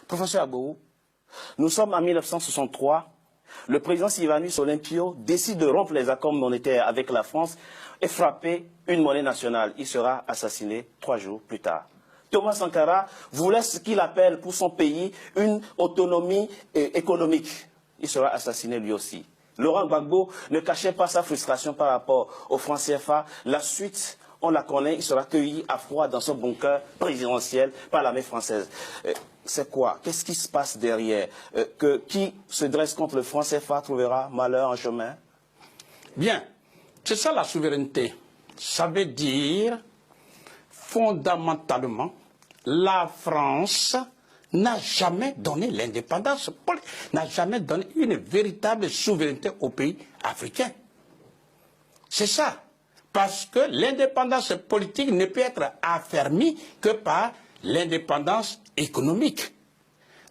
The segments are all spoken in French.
Professeur Agbourou, nous sommes en 1963. Le président Sylvanus Olympio décide de rompre les accords monétaires avec la France et frapper une monnaie nationale. Il sera assassiné 3 jours plus tard. Thomas Sankara voulait ce qu'il appelle pour son pays une autonomie économique. Il sera assassiné lui aussi. Laurent Gbagbo ne cachait pas sa frustration par rapport au franc CFA. La suite, on la connaît, il sera cueilli à froid dans son bunker présidentiel par l'armée française. C'est quoi? Qu'est-ce qui se passe derrière? Qui se dresse contre le franc CFA trouvera malheur en chemin? Bien, c'est ça la souveraineté. Ça veut dire, fondamentalement, la France n'a jamais donné l'indépendance, n'a jamais donné une véritable souveraineté aux pays africains. C'est ça. Parce que l'indépendance politique ne peut être affermie que par l'indépendance économique.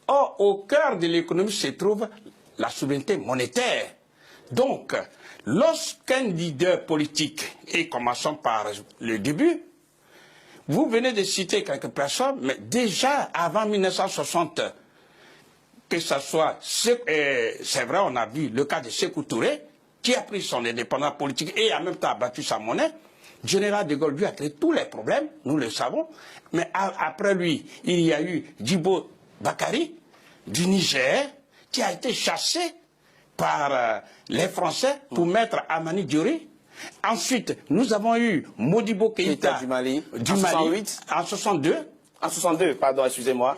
Or, au cœur de l'économie se trouve la souveraineté monétaire. Donc, lorsqu'un leader politique, et commençons par le début, vous venez de citer quelques personnes, mais déjà avant 1960, que ce soit, c'est vrai, on a vu le cas de Sékou Touré, qui a pris son indépendance politique et en même temps a battu sa monnaie. Général de Gaulle lui a créé tous les problèmes, nous le savons, mais après lui, il y a eu Djibo Bakary, du Niger, qui a été chassé par les Français pour mettre Amani Diori. Ensuite, nous avons eu Modibo Keïta du Mali, en 68. En 62. En 62, pardon, excusez-moi.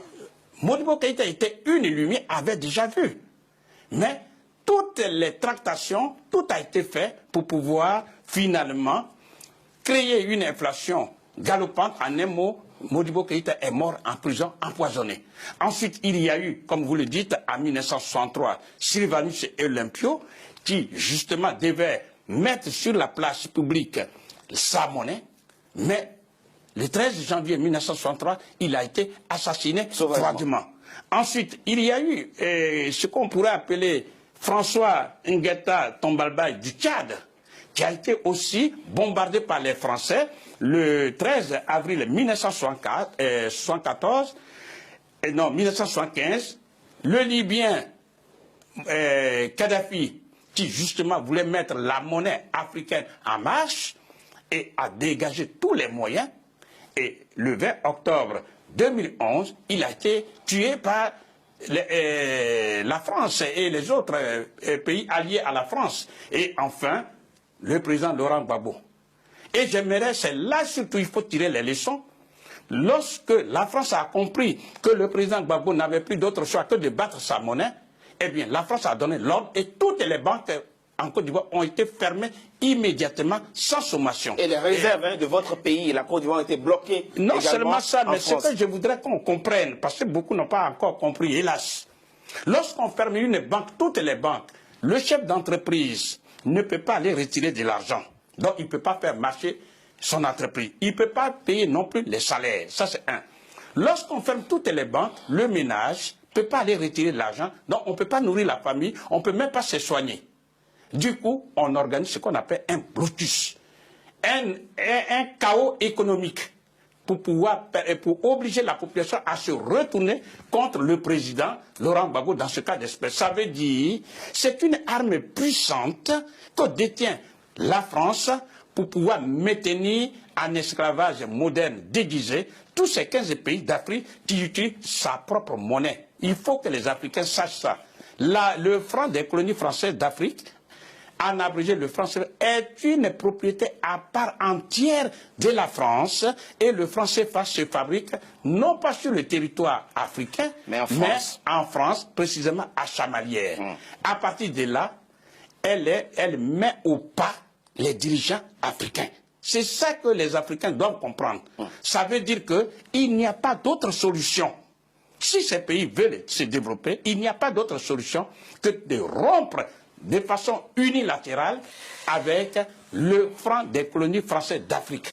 Modibo Keïta était une lumière, avait déjà vu. Mais toutes les tractations, tout a été fait pour pouvoir finalement créer une inflation galopante. En un mot, Modibo Keïta est mort en prison, empoisonné. Ensuite, il y a eu, comme vous le dites, en 1963, Sylvanus Olympio, qui justement devait mettre sur la place publique sa monnaie, mais le 13 janvier 1963, il a été assassiné froidement. Ensuite, il y a eu ce qu'on pourrait appeler François Nguetta Tombalbaye du Tchad, qui a été aussi bombardé par les Français le 13 avril 1975. Le Libyen Kadhafi, qui justement voulait mettre la monnaie africaine en marche et a dégagé tous les moyens. Et le 20 octobre 2011, il a été tué par la France et les autres pays alliés à la France. Et enfin, le président Laurent Gbagbo. Et j'aimerais, c'est là surtout il faut tirer les leçons. Lorsque la France a compris que le président Gbagbo n'avait plus d'autre choix que de battre sa monnaie, eh bien, la France a donné l'ordre et toutes les banques en Côte d'Ivoire ont été fermées immédiatement sans sommation. Et les réserves de votre pays, la Côte d'Ivoire, ont été bloquées. Non seulement ça, mais ce que je voudrais qu'on comprenne, parce que beaucoup n'ont pas encore compris, hélas. Lorsqu'on ferme une banque, toutes les banques, le chef d'entreprise ne peut pas aller retirer de l'argent. Donc, il ne peut pas faire marcher son entreprise. Il ne peut pas payer non plus les salaires. Ça, c'est un. Lorsqu'on ferme toutes les banques, le ménage ne peut pas aller retirer de l'argent, donc on ne peut pas nourrir la famille, on ne peut même pas se soigner. Du coup, on organise ce qu'on appelle un blocus, un chaos économique pour obliger la population à se retourner contre le président Laurent Gbagbo dans ce cas d'espèce. Ça veut dire c'est une arme puissante que détient la France pour pouvoir maintenir en esclavage moderne déguisé tous ces 15 pays d'Afrique qui utilisent sa propre monnaie. Il faut que les Africains sachent ça. Le franc des colonies françaises d'Afrique, en abrégé le franc CFA, est une propriété à part entière de la France et le franc CFA se fabrique non pas sur le territoire africain, mais en France, précisément à Chamalières. À partir de là, elle met au pas les dirigeants africains. C'est ça que les Africains doivent comprendre. Ça veut dire qu'il n'y a pas d'autre solution. Si ces pays veulent se développer, il n'y a pas d'autre solution que de rompre de façon unilatérale avec le franc des colonies françaises d'Afrique.